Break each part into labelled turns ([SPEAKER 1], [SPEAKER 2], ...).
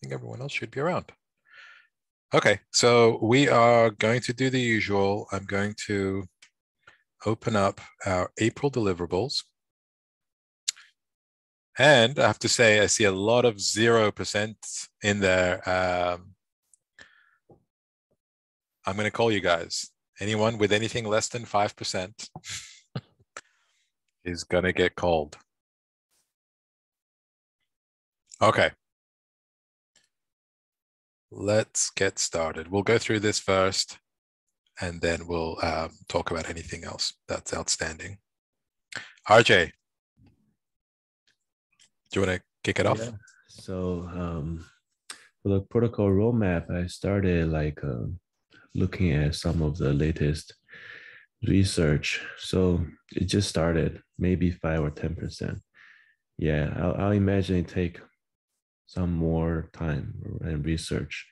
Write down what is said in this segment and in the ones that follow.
[SPEAKER 1] think everyone else should be around. Okay, so we are going to do the usual. I'm going to open up our April deliverables. And I have to say, I see a lot of 0% in there. I'm going to call you guys. Anyone with anything less than 5% is going to get called. Okay. Let's get started. We'll go through this first, and then we'll talk about anything else that's outstanding. RJ, do you want to kick it off?
[SPEAKER 2] Yeah. So for the protocol roadmap, I started looking at some of the latest research. So it just started, maybe 5 or 10%. Yeah, I'll imagine it take some more time and research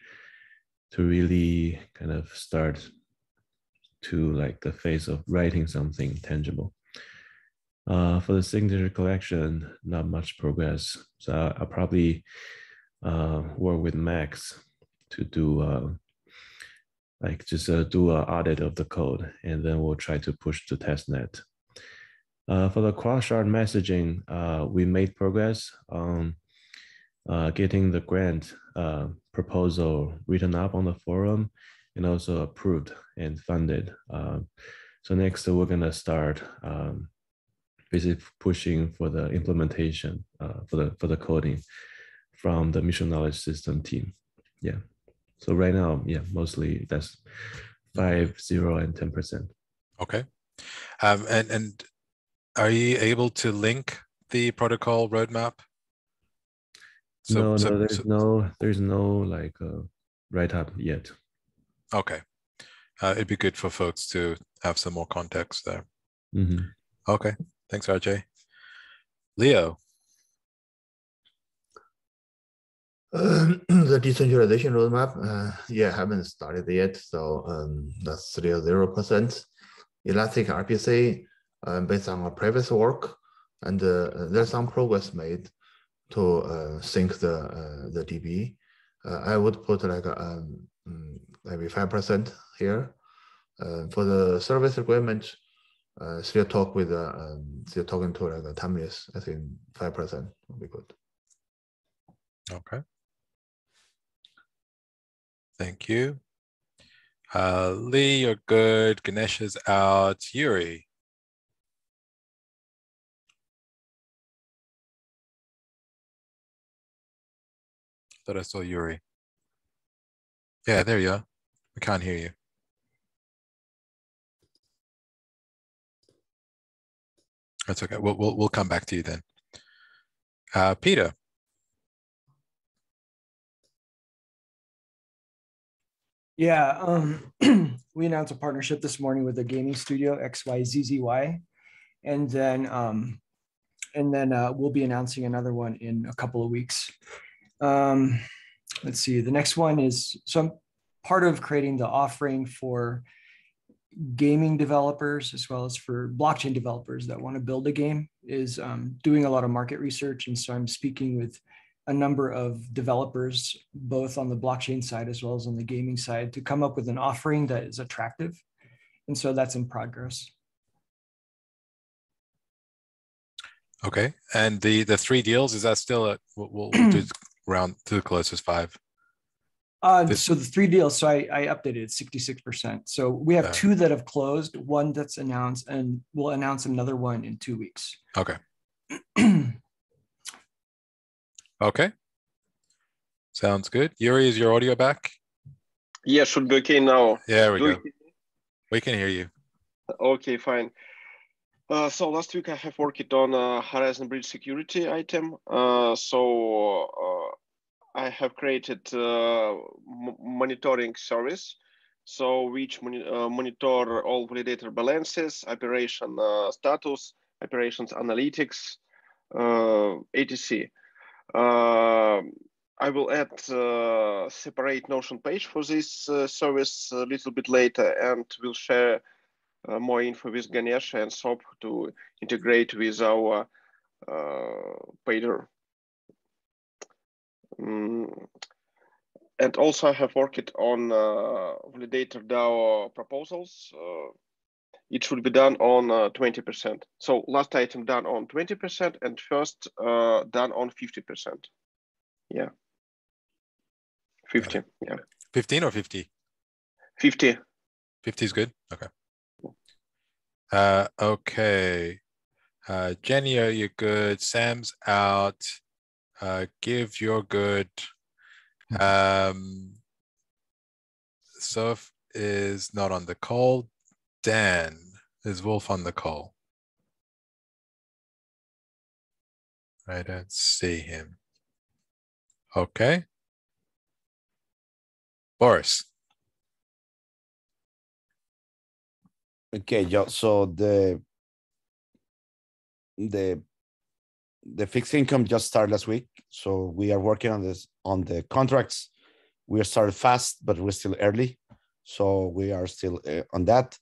[SPEAKER 2] to really kind of start to like the phase of writing something tangible. For the signature collection, not much progress. So I'll probably work with Max to do do an audit of the code, and then we'll try to push to testnet. For the cross-shard messaging, we made progress on getting the grant proposal written up on the forum and also approved and funded. So next we're gonna start basically pushing for the implementation for the coding from the mission knowledge system team. Yeah. So right now, yeah, mostly that's 5, 0, and 10%.
[SPEAKER 1] Okay. And are you able to link the protocol roadmap?
[SPEAKER 2] So, there's no like write up yet.
[SPEAKER 1] Okay. It'd be good for folks to have some more context there.
[SPEAKER 2] Mm-hmm.
[SPEAKER 1] Okay. Thanks, RJ. Leo.
[SPEAKER 3] The decentralization roadmap, yeah, haven't started yet. So that's 0%. Elastic RPC, based on our previous work, and there's some progress made to sync the DB. I would put like maybe 5% here. For the service agreement, still talking to like Tamiris. I think 5% would be good.
[SPEAKER 1] Okay. Thank you. Lee, you're good. Ganesh is out. Yuri. I thought I saw Yuri. Yeah, there you are. We can't hear you. That's okay. We'll come back to you then. Peter.
[SPEAKER 4] Yeah, we announced a partnership this morning with a gaming studio, XYZZY, and then we'll be announcing another one in a couple of weeks. Let's see. The next one is, so I'm part of creating the offering for gaming developers as well as for blockchain developers that want to build a game, is doing a lot of market research. And so I'm speaking with a number of developers, both on the blockchain side as well as on the gaming side, to come up with an offering that is attractive. And so that's in progress.
[SPEAKER 1] Okay. And the 3 deals, is that still we'll do round to the closest 5?
[SPEAKER 4] So the 3 deals, so I updated it 66%. So we have 2 that have closed, 1 that's announced, and we'll announce another one in 2 weeks.
[SPEAKER 1] Okay. Okay. Sounds good. Yuri, is your audio back?
[SPEAKER 5] Yeah, should be okay now.
[SPEAKER 1] There we go. We can hear you.
[SPEAKER 5] Okay, fine. So last week I have worked on Horizon Bridge security item. I have created monitoring service, so which monitor all validator balances, operation status, operations analytics, etc. I will add separate Notion page for this service a little bit later, and will share more info with Ganesh and SOP to integrate with our pager. And also I have worked on validator DAO proposals. It should be done on 20%. So last item done on 20% and first done on 50%. Yeah. 50, yeah.
[SPEAKER 1] 15 or 50?
[SPEAKER 5] 50.
[SPEAKER 1] 50 is good, okay. Okay. Jenny, you're good. Sam's out. Give, you're good. Soph is not on the call. Dan, is Wolf on the call? I don't see him. Okay. Boris.
[SPEAKER 6] Okay, yeah. So the fixed income just started last week. So we are working on this on the contracts. We are started fast, but we're still early. So we are still on that.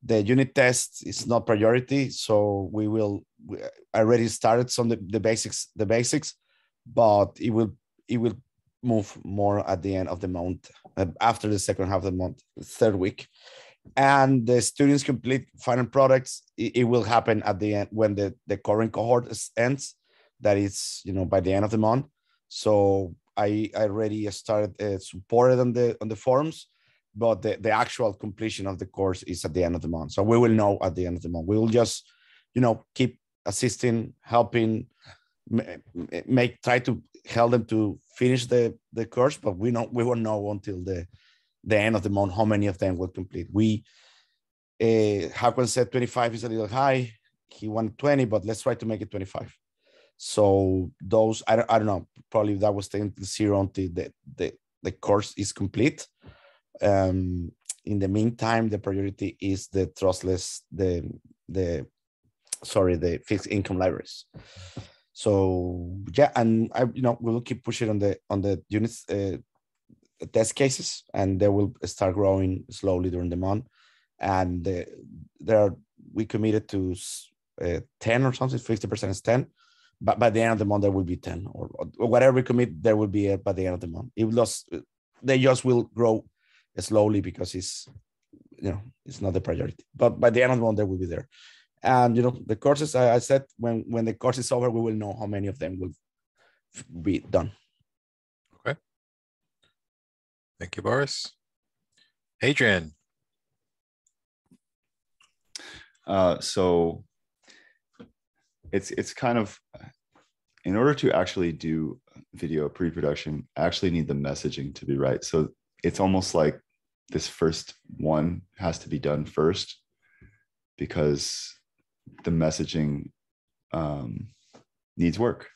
[SPEAKER 6] The unit test is not priority. So we already started some of the basics, but it will move more at the end of the month, after the second half of the month, third week. And the students complete final products. It will happen at the end when the current cohort ends. That is, by the end of the month. So I already started supported on the forums, but the actual completion of the course is at the end of the month. So we will know at the end of the month. We will just, keep assisting, helping, try to help them to finish the course, but we won't know until the end of the month how many of them will complete. Hakon said 25 is a little high. He wanted 20, but let's try to make it 25. So those, I don't know, probably that was taken to zero until the course is complete. In the meantime, the priority is the trustless, the fixed income libraries. So yeah, and we will keep pushing on the units test cases, and they will start growing slowly during the month. And we committed to 10 or something, 50% is 10. But by the end of the month, there will be 10 or whatever we commit, there will be by the end of the month. They just will grow slowly because it's not the priority. But by the end of the month, they will be there. And the courses, I said, when the course is over, we will know how many of them will be done.
[SPEAKER 1] Okay. Thank you, Boris. Adrian.
[SPEAKER 7] So it's kind of, in order to actually do video pre-production, I actually need the messaging to be right. So it's almost like this first one has to be done first, because the messaging needs work.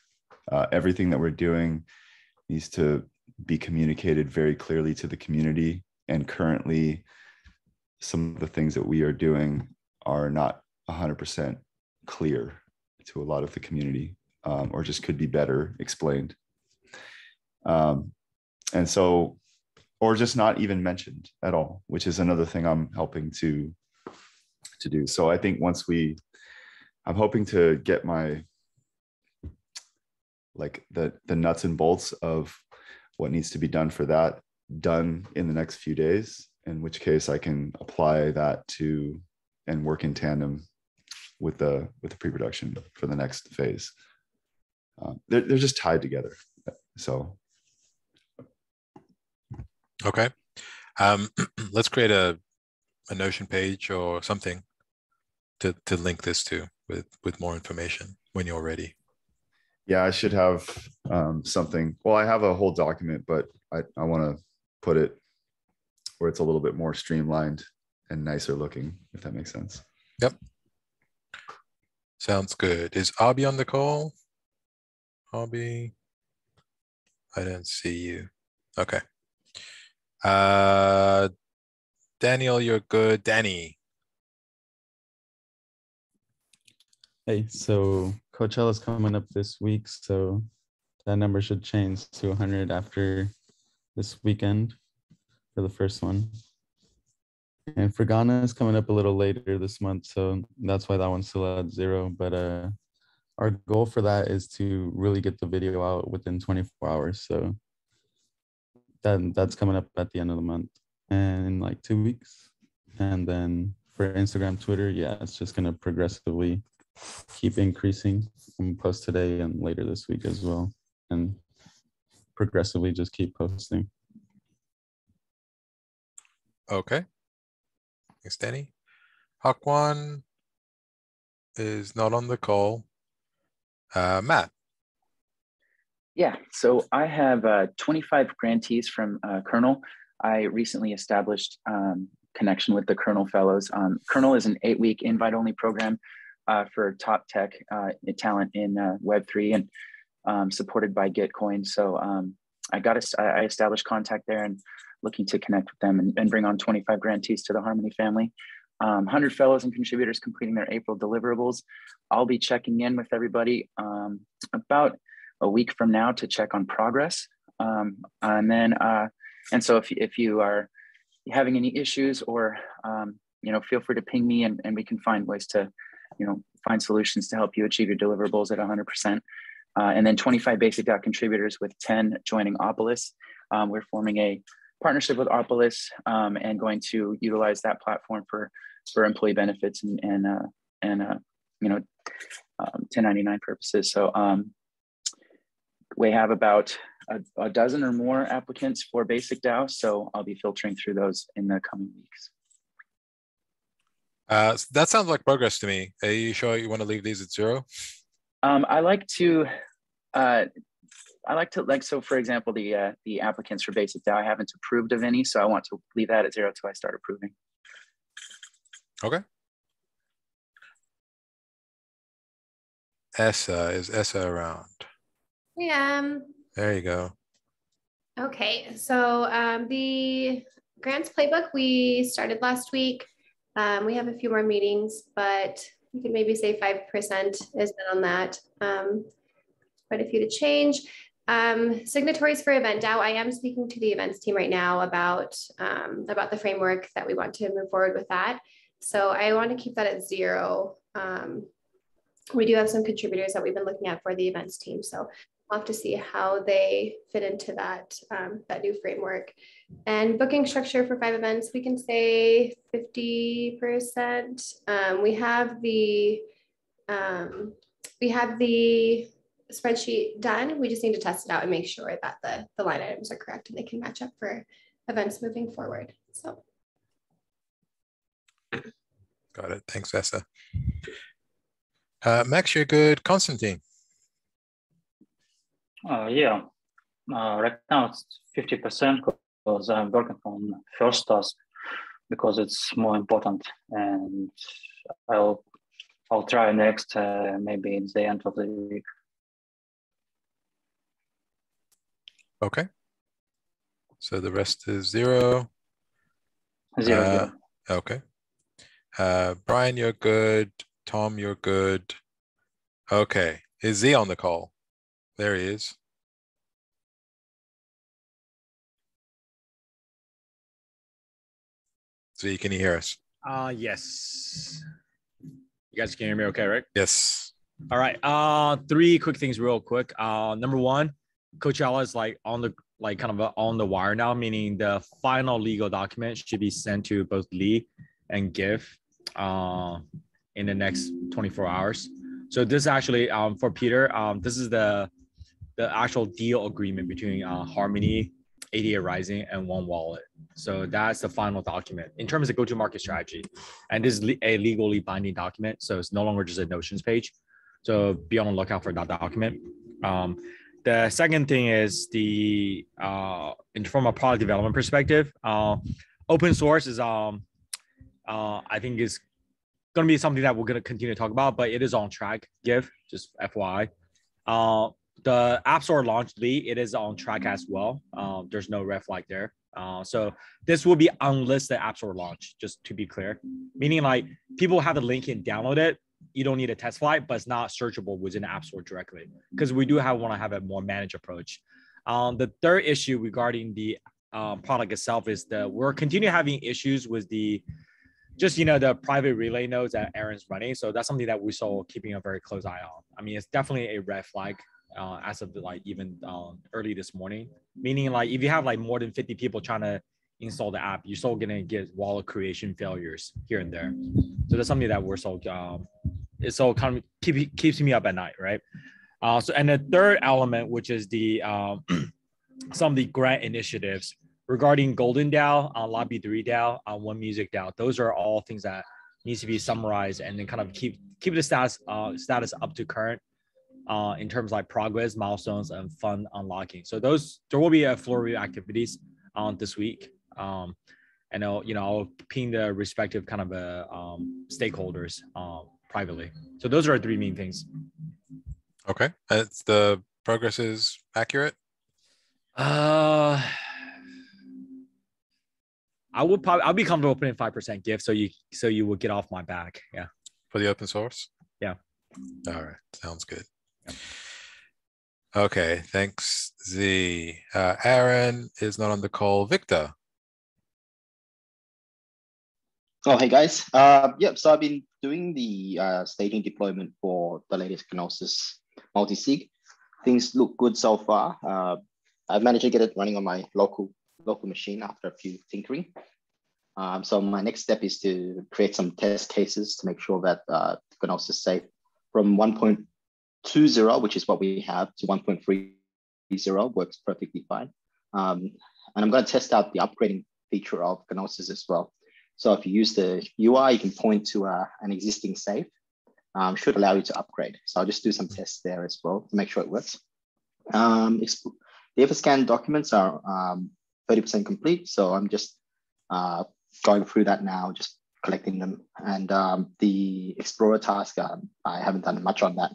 [SPEAKER 7] Everything that we're doing needs to be communicated very clearly to the community. And currently, some of the things that we are doing are not 100% clear to a lot of the community, or just could be better explained. And so, or just not even mentioned at all, which is another thing I'm helping to do. So I think I'm hoping to get my, the nuts and bolts of what needs to be done for that done in the next few days, in which case I can apply that to and work in tandem with the pre-production for the next phase. They're just tied together. So.
[SPEAKER 1] Okay. Let's create a Notion page or something to link this to with more information when you're ready.
[SPEAKER 7] Yeah, I should have something. Well, I have a whole document, but I want to put it where it's a little bit more streamlined and nicer looking, if that makes sense.
[SPEAKER 1] Yep. Sounds good. Is Abby on the call? Abby? I don't see you. Okay. Daniel, you're good. Danny.
[SPEAKER 8] Hey, so Coachella's coming up this week, so that number should change to 100 after this weekend for the first one. And for Ghana is coming up a little later this month, so that's why that one's still at 0. But our goal for that is to really get the video out within 24 hours. So that's coming up at the end of the month and in like 2 weeks. And then for Instagram, Twitter, yeah, it's just gonna progressively keep increasing. I'm gonna post today and later this week as well, and progressively just keep posting.
[SPEAKER 1] Okay. Thanks, Danny. Hakwan is not on the call. Matt.
[SPEAKER 9] Yeah, so I have 25 grantees from Kernel. I recently established connection with the Kernel Fellows. Kernel is an 8-week invite-only program for top tech talent in Web3 and supported by Gitcoin. So I established contact there and looking to connect with them and bring on 25 grantees to the Harmony family. 100 fellows and contributors completing their April deliverables. I'll be checking in with everybody about a week from now to check on progress. And so if you are having any issues or, feel free to ping me and we can find ways to, find solutions to help you achieve your deliverables at 100%. And then 25 basic contributors with 10 joining Opolis. We're forming a partnership with Opolis and going to utilize that platform for employee benefits and 1099 purposes. So we have about a dozen or more applicants for basic DAO, so I'll be filtering through those in the coming weeks.
[SPEAKER 1] That sounds like progress to me. Are you sure you want to leave these at 0?
[SPEAKER 9] I like to, so for example, the applicants for basic DAO, I haven't approved of any, so I want to leave that at 0 until I start approving.
[SPEAKER 1] Okay. Is Essa around?
[SPEAKER 10] Yeah.
[SPEAKER 1] There you go.
[SPEAKER 10] Okay, so the grants playbook we started last week. We have a few more meetings, but you could maybe say 5% has been on that. Quite a few to change. Signatories for Event DAO. I am speaking to the events team right now about the framework that we want to move forward with that. So I want to keep that at 0. We do have some contributors that we've been looking at for the events team. So we'll have to see how they fit into that new framework. And booking structure for 5 events, we can say 50%. We have the spreadsheet done. We just need to test it out and make sure that the line items are correct and they can match up for events moving forward. So.
[SPEAKER 1] Got it. Thanks, Essa. Max, you're good. Constantine.
[SPEAKER 11] Yeah. Right now it's 50% because I'm working on first task because it's more important, and I'll try next maybe it's the end of the week.
[SPEAKER 1] Okay. So the rest is 0.
[SPEAKER 11] 0.
[SPEAKER 1] Okay. Brian, you're good. Tom, you're good. Okay. Is Z on the call? There he is. Z, can you hear us?
[SPEAKER 12] Yes. You guys can hear me okay, right?
[SPEAKER 1] Yes.
[SPEAKER 12] All right. 3 quick things real quick. Number 1, Coachella is like on the on the wire now, meaning the final legal document should be sent to both Lee and GIF in the next 24 hours. So this actually for Peter, this is the actual deal agreement between Harmony, 88 Rising, and One Wallet. So that's the final document in terms of go-to-market strategy. And this is a legally binding document, so it's no longer just a Notions page. So be on the lookout for that document. The second thing is from a product development perspective, open source is I think is going to be something that we're going to continue to talk about, but it is on track. GIF, just FYI. The App Store launch, Lee, it is on track as well. There's no red flag there. So this will be unless the App Store launch, just to be clear. Meaning like people have the link and download it. You don't need a test flight, but it's not searchable within the App Store directly because we do want to have a more managed approach. The third issue regarding the product itself is that we're continuing having issues with the private relay nodes that Aaron's running. So that's something that we saw keeping a very close eye on. I mean, it's definitely a red flag as of like even early this morning. Meaning like if you have like more than 50 people trying to install the app, you're still gonna get wallet creation failures here and there. So that's something that we're so it's so kind of keeps me up at night, right? So and the third element, which is the some of the grant initiatives regarding Golden DAO, Lobby 3 DAO, One Music DAO. Those are all things that needs to be summarized and then kind of keep the status up to current in terms of like progress, milestones, and fund unlocking. So there will be a flurry of activities this week. And I'll ping the respective kind of stakeholders privately. So those are 3 main things.
[SPEAKER 1] Okay, the progress is accurate.
[SPEAKER 12] I'll be comfortable putting 5% gift, so you will get off my back. Yeah.
[SPEAKER 1] For the open source.
[SPEAKER 12] Yeah.
[SPEAKER 1] All right, sounds good. Yeah. Okay, thanks, Z. Aaron is not on the call. Victor.
[SPEAKER 13] Oh, hey guys. Yep. So I've been doing the staging deployment for the latest Gnosis multi-sig. Things look good so far. I've managed to get it running on my local machine after a few tinkering. So my next step is to create some test cases to make sure that Gnosis is safe from 1.20, which is what we have, to 1.30 works perfectly fine. And I'm going to test out the upgrading feature of Gnosis as well. So if you use the UI, you can point to an existing safe, should allow you to upgrade. So I'll just do some tests there as well to make sure it works. The Everscan documents are 30% complete. So I'm just going through that now, just collecting them. And the Explorer task, I haven't done much on that.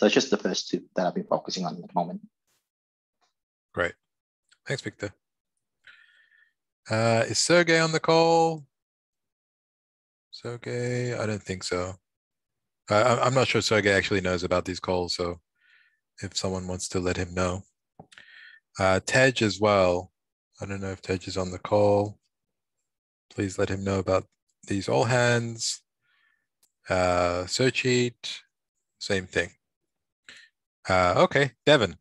[SPEAKER 13] So it's just the first 2 that I've been focusing on at the moment.
[SPEAKER 1] Great. Thanks, Victor. Is Sergey on the call? Sergey, I don't think so. I'm not sure Sergey actually knows about these calls, so if someone wants to let him know. Tej as well. I don't know if Tej is on the call. Please let him know about these all hands. Search sheet, same thing. Okay, Devin.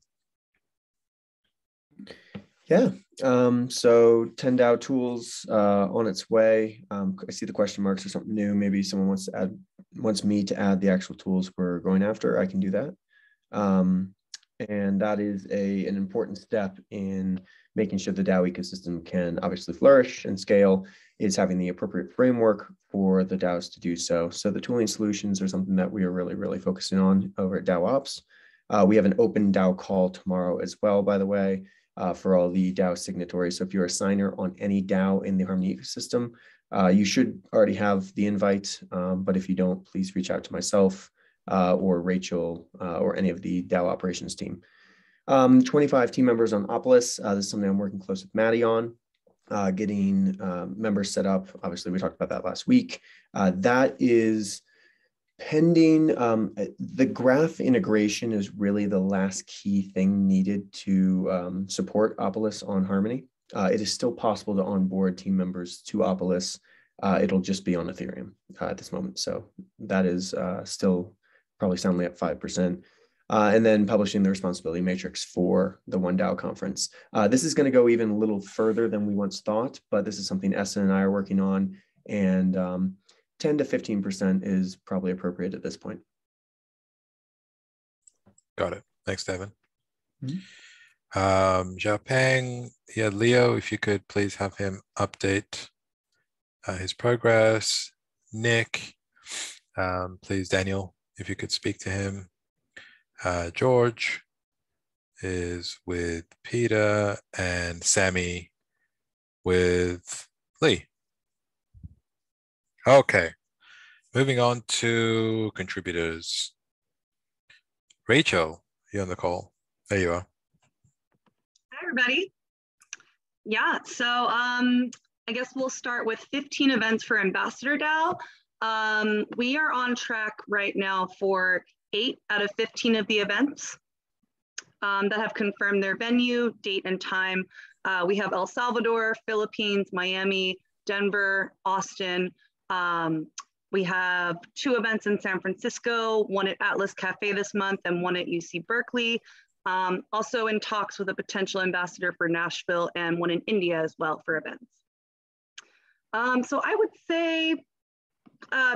[SPEAKER 14] Yeah, so 10 DAO tools on its way. I see the question marks or something new. Maybe someone wants me to add the actual tools we're going after. I can do that. And that is an important step in making sure the DAO ecosystem can obviously flourish and scale, is having the appropriate framework for the DAOs to do so. So the tooling solutions are something that we are really, really focusing on over at DAO Ops. We have an open DAO call tomorrow as well, by the way, for all the DAO signatories. So if you're a signer on any DAO in the Harmony ecosystem, you should already have the invite. But if you don't, please reach out to myself or Rachel or any of the DAO operations team. 25 team members on Opolis. This is something I'm working close with Maddie on, getting members set up. Obviously, we talked about that last week. That is pending. The graph integration is really the last key thing needed to support Opolis on Harmony. It is still possible to onboard team members to Opolis. It'll just be on Ethereum at this moment. So that is still probably soundly at 5%. And then publishing the responsibility matrix for the One DAO conference. This is going to go even a little further than we once thought, but this is something Essen and I are working on, and 10 to 15% is probably appropriate at this point.
[SPEAKER 1] Got it. Thanks, Devin.
[SPEAKER 14] Mm-hmm.
[SPEAKER 1] Xiaopeng, yeah, Leo, if you could please have him update his progress. Nick, please, Daniel, if you could speak to him. George is with Peter, and Sammy with Lee. Okay, moving on to contributors. Rachel, you're on the call. There you are.
[SPEAKER 15] Hi, everybody. Yeah, so I guess we'll start with 15 events for Ambassador DAO. We are on track right now for 8 out of 15 of the events that have confirmed their venue, date, and time. We have El Salvador, Philippines, Miami, Denver, Austin. We have 2 events in San Francisco, one at Atlas Cafe this month and one at UC Berkeley. Also in talks with a potential ambassador for Nashville and one in India as well for events. So I would say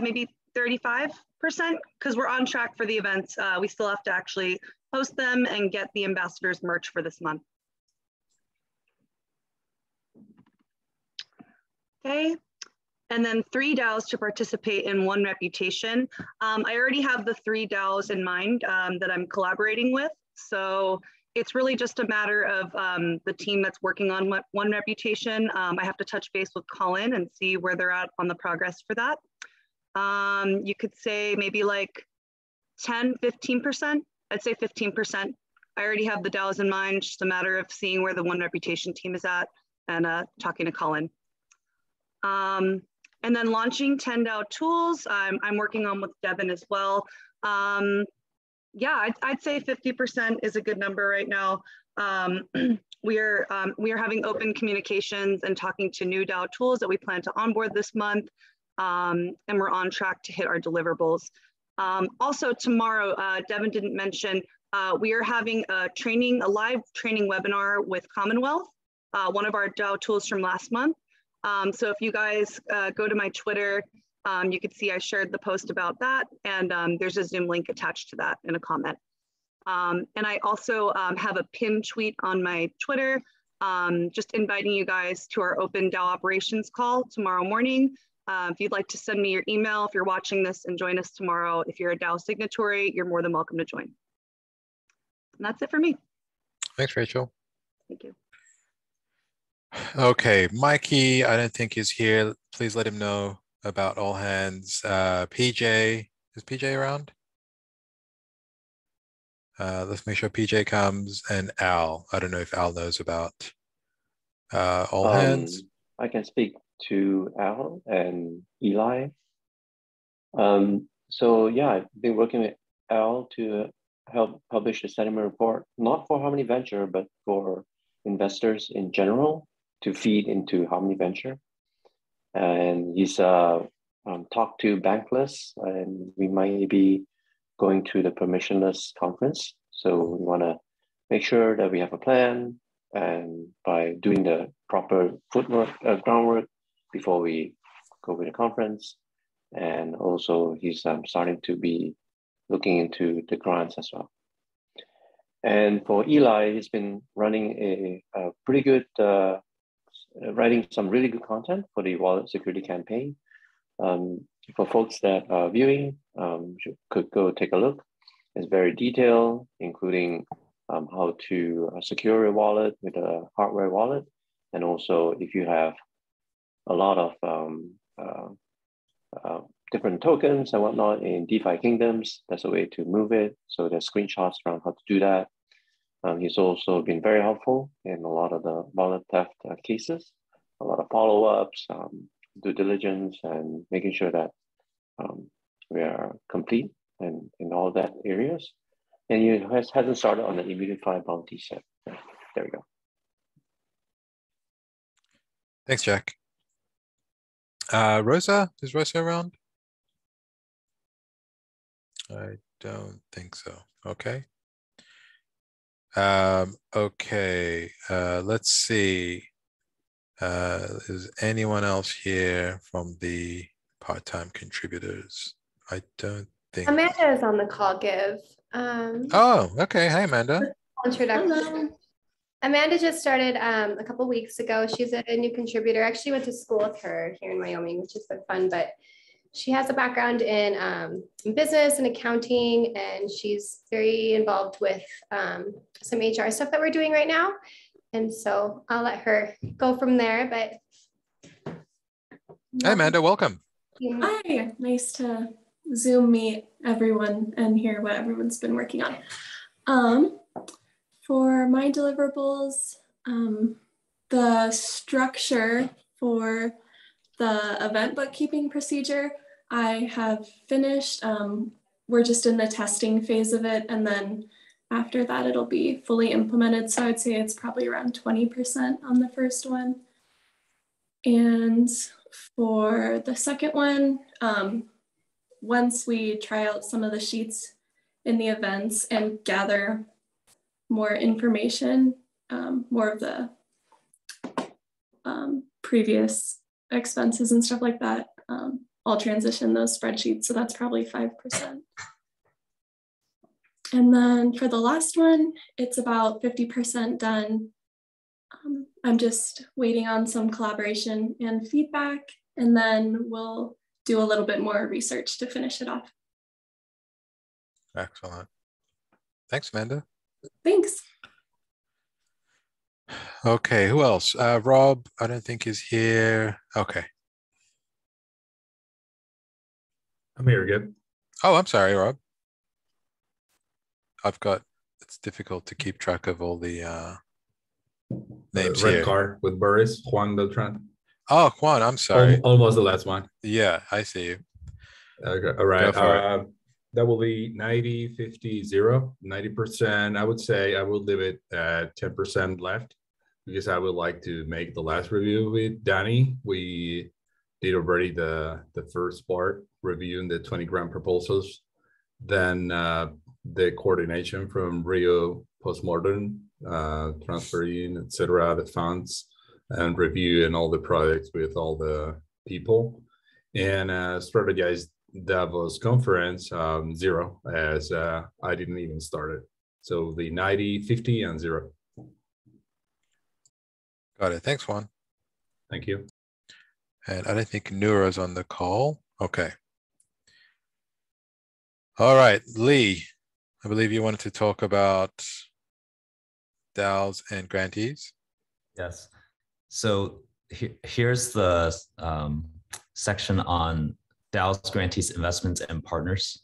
[SPEAKER 15] maybe 35%, because we're on track for the events. We still have to actually host them and get the ambassadors merch for this month. Okay, and then 3 DAOs to participate in one reputation. I already have the 3 DAOs in mind that I'm collaborating with. So it's really just a matter of the team that's working on one reputation. I have to touch base with Colin and see where they're at on the progress for that. You could say maybe like 10, 15%. I'd say 15%. I already have the DAOs in mind, just a matter of seeing where the one reputation team is at and talking to Colin. And then launching 10 DAO tools, I'm working on with Devin as well. Yeah, I'd say 50% is a good number right now. We are having open communications and talking to new DAO tools that we plan to onboard this month. And we're on track to hit our deliverables. Also tomorrow, Devin didn't mention, we are having a live training webinar with Commonwealth, one of our DAO tools from last month. So if you guys go to my Twitter, you can see I shared the post about that, and there's a Zoom link attached to that in a comment. And I also have a pinned tweet on my Twitter, just inviting you guys to our open DAO operations call tomorrow morning. If you'd like to send me your email, if you're watching this and join us tomorrow, if you're a DAO signatory, you're more than welcome to join. And that's it for me.
[SPEAKER 1] Thanks, Rachel.
[SPEAKER 15] Thank you.
[SPEAKER 1] Okay, Mikey, I don't think he's here. Please let him know about all hands. PJ, is PJ around? Let's make sure PJ comes, and Al. I don't know if Al knows about all hands.
[SPEAKER 16] I can speak to Al and Eli. So yeah, I've been working with Al to help publish the sentiment report, not for Harmony Venture, but for investors in general to feed into Harmony Venture. And he's talked to Bankless, and we might be going to the permissionless conference. So we want to make sure that we have a plan, and by doing the proper groundwork before we go to the conference. And also he's starting to be looking into the grants as well. And for Eli, he's been running a pretty good, writing some really good content for the wallet security campaign. For folks that are viewing, could go take a look. It's very detailed, including how to secure a wallet with a hardware wallet. And also if you have a lot of different tokens and whatnot in DeFi kingdoms, that's a way to move it. So there's screenshots around how to do that. He's also been very helpful in a lot of the wallet theft cases, a lot of follow-ups, due diligence, and making sure that we are complete in all that areas. And he hasn't started on the immediate file bounty set. There we go.
[SPEAKER 1] Thanks, Jack. Rosa, is Rosa around? I don't think so. Okay. Okay, let's see. Is anyone else here from the part-time contributors? I don't think.
[SPEAKER 10] Amanda is on the call, Give.
[SPEAKER 1] Oh, okay. Hi, Amanda.
[SPEAKER 10] Introduction.
[SPEAKER 17] Hello.
[SPEAKER 10] Amanda just started a couple weeks ago. She's a new contributor. I actually went to school with her here in Wyoming, which has been fun, but she has a background in business and accounting, and she's very involved with some HR stuff that we're doing right now. And so I'll let her go from there, but.
[SPEAKER 1] Hey, Amanda, welcome.
[SPEAKER 17] Hi, nice to Zoom meet everyone and hear what everyone's been working on. For my deliverables, the structure for the event bookkeeping procedure, I have finished. We're just in the testing phase of it, and then after that, it'll be fully implemented. So I'd say it's probably around 20% on the first one. And for the second one, once we try out some of the sheets in the events and gather more information, more of the previous expenses and stuff like that, I'll transition those spreadsheets. So that's probably 5%. And then for the last one, it's about 50% done. I'm just waiting on some collaboration and feedback, and then we'll do a little bit more research to finish it off.
[SPEAKER 1] Excellent. Thanks, Amanda.
[SPEAKER 17] Thanks.
[SPEAKER 1] Okay, who else? Rob, I don't think is here. Okay.
[SPEAKER 18] I'm here again.
[SPEAKER 1] Oh, I'm sorry, Rob. It's difficult to keep track of all the names
[SPEAKER 18] Red
[SPEAKER 1] here.
[SPEAKER 18] car with Boris, Juan Beltran.
[SPEAKER 1] Oh, Juan, I'm sorry.
[SPEAKER 18] Almost the last one.
[SPEAKER 1] Yeah, I see you.
[SPEAKER 18] Okay, all right.
[SPEAKER 1] Go for it.
[SPEAKER 18] That will be 90, 50, 0. 90%, I would say I will leave it at 10% left because I would like to make the last review with Danny. We did already the first part, reviewing the 20 grand proposals. Then the coordination from Rio postmortem, transferring, etc., the funds, and reviewing all the projects with all the people, and strategize Davos conference 0, as I didn't even start it. So the 90, 50, and 0.
[SPEAKER 1] Got it. Thanks, Juan.
[SPEAKER 18] Thank you.
[SPEAKER 1] And I don't think Noura's on the call. Okay. All right, Lee, I believe you wanted to talk about DAOs and grantees.
[SPEAKER 19] Yes. So here's the section on DAOs, grantees, investments, and partners.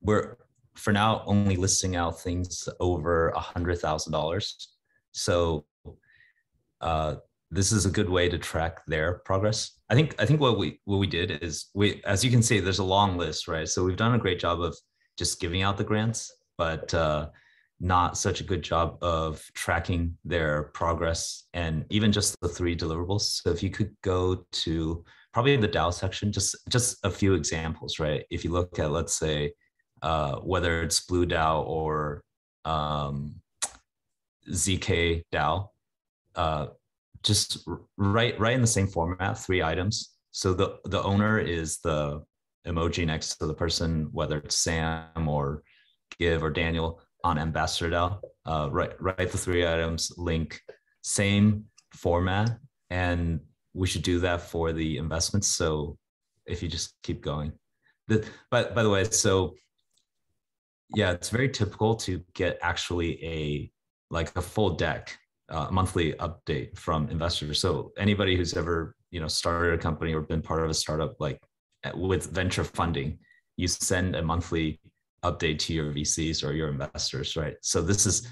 [SPEAKER 19] We're for now only listing out things over $100,000. So this is a good way to track their progress. I think what we did is as you can see, there's a long list, right? So we've done a great job of just giving out the grants, but not such a good job of tracking their progress and even just the 3 deliverables. So if you could go to probably the DAO section, just a few examples, right? If you look at, let's say, whether it's Blue DAO or ZK DAO, just write in the same format, 3 items. So the owner is the emoji next to the person, whether it's Sam or Give or Daniel on Ambassador DAO. Write the 3 items, link, same format, and we should do that for the investments. So if you just keep going. By the way, so yeah, it's very typical to get actually a full deck, monthly update from investors. So anybody who's ever started a company or been part of a startup, like with venture funding, you send a monthly update to your VCs or your investors, right? So this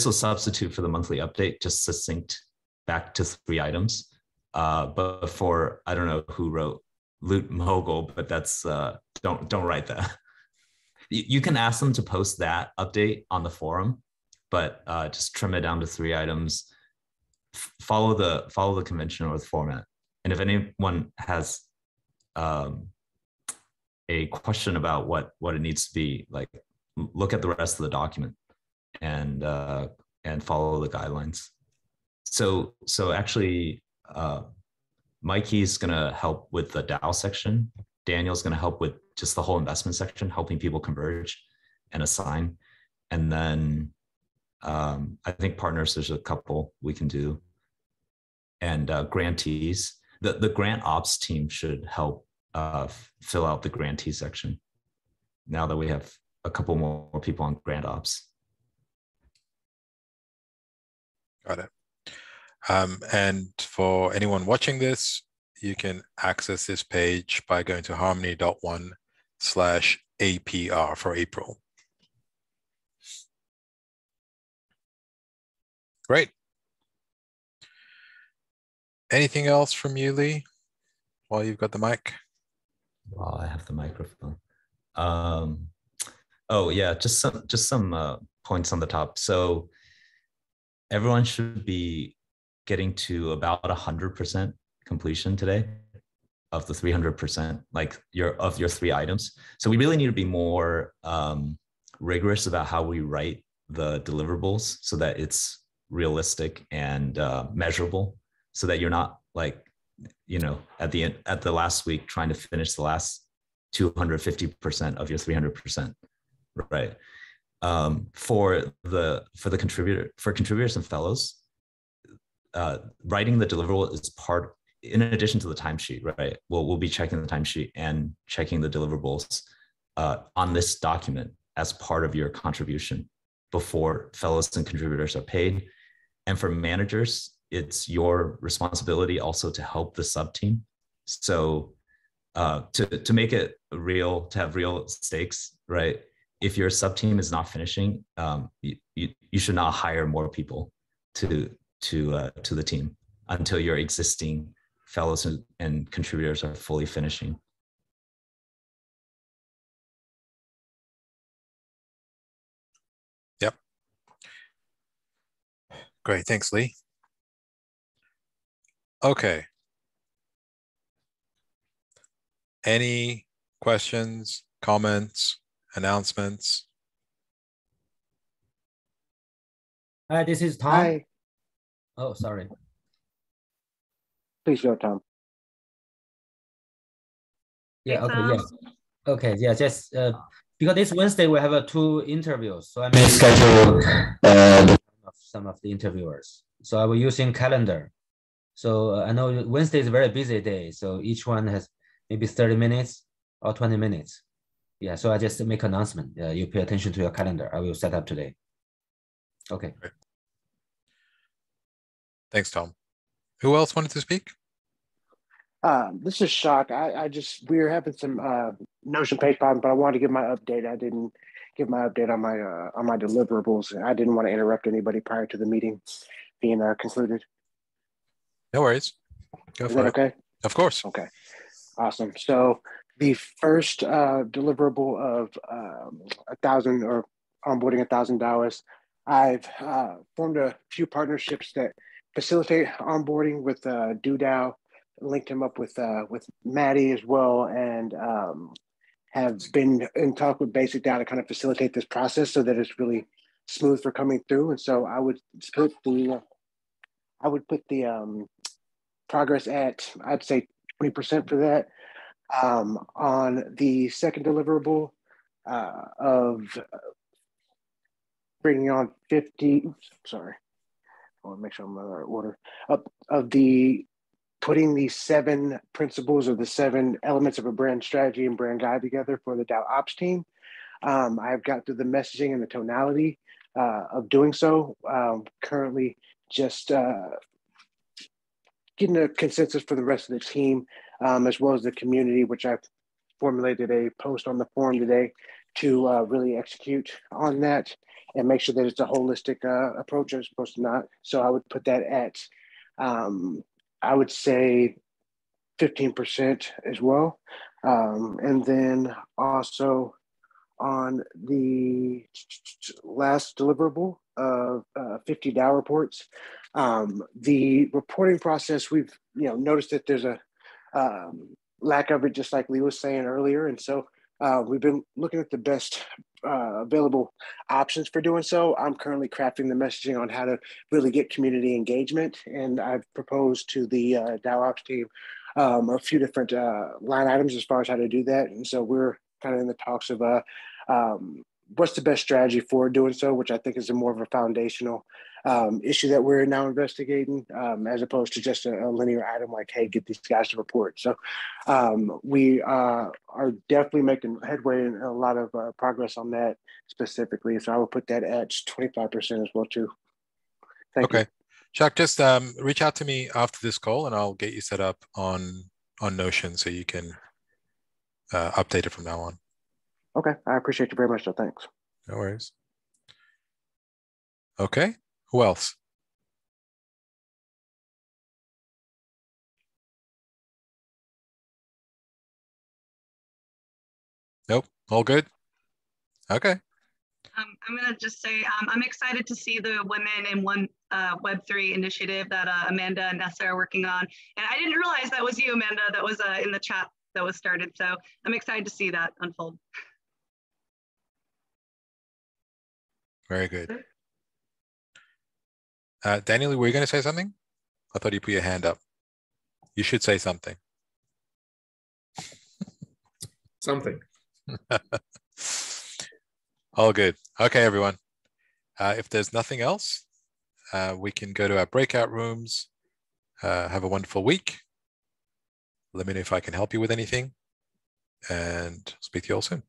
[SPEAKER 19] will substitute for the monthly update, just succinct back to 3 items. But for, I don't know who wrote Loot Mogul, but that's don't write that. You can ask them to post that update on the forum, but just trim it down to 3 items. Follow the convention or the format. And if anyone has a question about what it needs to be, like, look at the rest of the document and follow the guidelines. So actually, Mikey's gonna help with the DAO section. Daniel's gonna help with just the whole investment section, helping people converge and assign. And then I think partners, there's a couple we can do. And grantees, the grant ops team should help fill out the grantee section now that we have a couple more people on grant ops.
[SPEAKER 1] Got it. And for anyone watching this, you can access this page by going to harmony.1/APR for April. Great. Anything else from you, Lee, while you've got the mic?
[SPEAKER 19] Well, I have the microphone. Oh yeah, just some points on the top. So everyone should be getting to about 100% completion today of the 300%, like of your 3 items. So we really need to be more rigorous about how we write the deliverables so that it's realistic and measurable, so that you're not like, at the last week trying to finish the last 250% of your 300%, right? For contributors and fellows, writing the deliverable is part, in addition to the timesheet, right? We'll be checking the timesheet and checking the deliverables on this document as part of your contribution before fellows and contributors are paid. And for managers, it's your responsibility also to help the sub team. So to make it real, to have real stakes, right? If your sub team is not finishing, you should not hire more people to the team until your existing fellows and contributors are fully finishing.
[SPEAKER 1] Yep. Great, thanks, Lee. Okay. Any questions, comments, announcements?
[SPEAKER 20] Hi, this is Tom.
[SPEAKER 21] Hi.
[SPEAKER 20] Oh, sorry.
[SPEAKER 21] Please go, Tom.
[SPEAKER 20] Yeah, okay, yeah. Okay, yeah, just because this Wednesday we have 2 interviews, so I may schedule some of the interviewers. So I will using calendar. So I know Wednesday is a very busy day, so each one has maybe 30 minutes or 20 minutes. Yeah, so I just make announcement. You pay attention to your calendar. I will set up today. Okay.
[SPEAKER 1] Great. Thanks, Tom. Who else wanted to speak?
[SPEAKER 21] This is Shock. We were having some Notion page problem, but I wanted to give my update. I didn't give my update on my deliverables. I didn't want to interrupt anybody prior to the meeting being concluded.
[SPEAKER 1] No worries. Go
[SPEAKER 21] Is
[SPEAKER 1] for
[SPEAKER 21] that
[SPEAKER 1] it.
[SPEAKER 21] okay?
[SPEAKER 1] Of course.
[SPEAKER 21] Okay. Awesome. So the first deliverable of 1,000 or onboarding $1,000, I've formed a few partnerships that facilitate onboarding with DoDAO, linked him up with Maddie as well, and have been in talk with Basic DAO to kind of facilitate this process so that it's really smooth for coming through. And so I would put the progress at, I'd say 20% for that. On the second deliverable of bringing on 50, sorry, I want to make sure I'm in the right order, of the putting the 7 principles or the 7 elements of a brand strategy and brand guide together for the DAO ops team. I've got through the messaging and the tonality of doing so. Currently just getting a consensus for the rest of the team, as well as the community, which I've formulated a post on the forum today to really execute on that and make sure that it's a holistic approach as opposed to not. So I would put that at, I would say 15% as well. And then also on the last deliverable of 50 DAO reports, the reporting process, we've noticed that there's a lack of it, just like Lee was saying earlier. And so we've been looking at the best available options for doing so. I'm currently crafting the messaging on how to really get community engagement. And I've proposed to the DAO Ops team a few different line items as far as how to do that. And so we're kind of in the talks of what's the best strategy for doing so, which I think is a more of a foundational issue that we're now investigating, as opposed to just a linear item like, hey, get these guys to report. So we are definitely making headway and a lot of progress on that specifically. So I will put that at 25% as well too. Thank you.
[SPEAKER 1] Chuck, just reach out to me after this call and I'll get you set up on Notion so you can update it from now on.
[SPEAKER 21] Okay, I appreciate you very much, though. Thanks.
[SPEAKER 1] No worries. Okay, who else? Nope, all good? Okay.
[SPEAKER 15] I'm going to just say I'm excited to see the Women in Web3 initiative that Amanda and Nessa are working on. And I didn't realize that was you, Amanda, that was in the chat that was started. So I'm excited to see that unfold.
[SPEAKER 1] Very good. Daniel, were you going to say something? I thought you put your hand up. You should say something.
[SPEAKER 2] Something.
[SPEAKER 1] All good. Okay, everyone. If there's nothing else, we can go to our breakout rooms. Have a wonderful week. Let me know if I can help you with anything, and speak to you all soon.